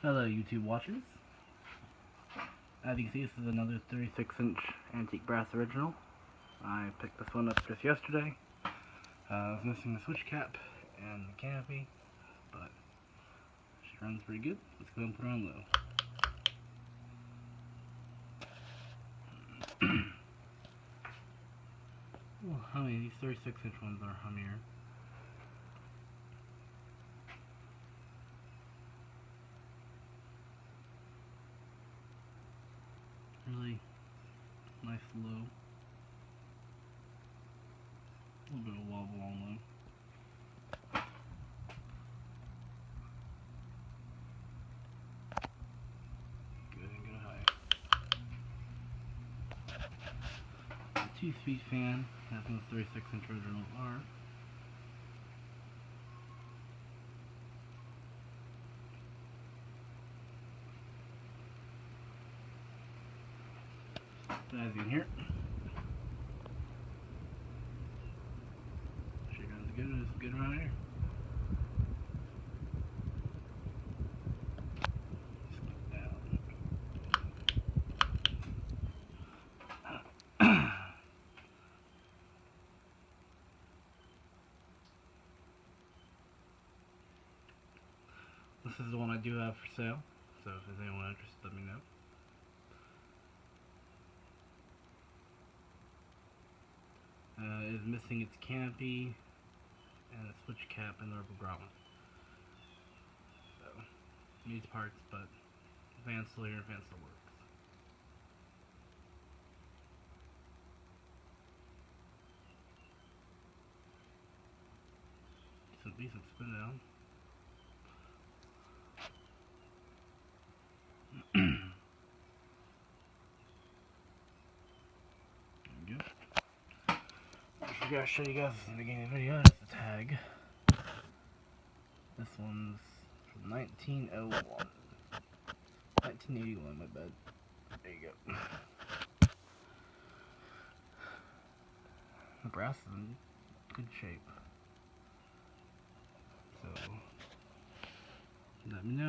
Hello YouTube watchers. As you can see, this is another 36-inch antique brass original. I picked this one up just yesterday. I was missing the switch cap and the canopy, but she runs pretty good. Let's go and put her on low. Well, how many? These 36-inch ones are Hamir. Really nice low. A little bit of wobble on low. Good and go high. A 2-speed fan, as most 36-inch originals are. But as you can hear, she runs good. It's good around here. This is the one I do have for sale, so if there's anyone interested, let me know. It is missing its canopy and a switch cap and the rubber grommet. So, needs parts, but Van still here, Van still works. Decent spin down. There we go. I forgot to show you guys in the beginning of the video, that's the tag. This one's from 1901. 1981, my bad. There you go. The brass is in good shape. So, let me know.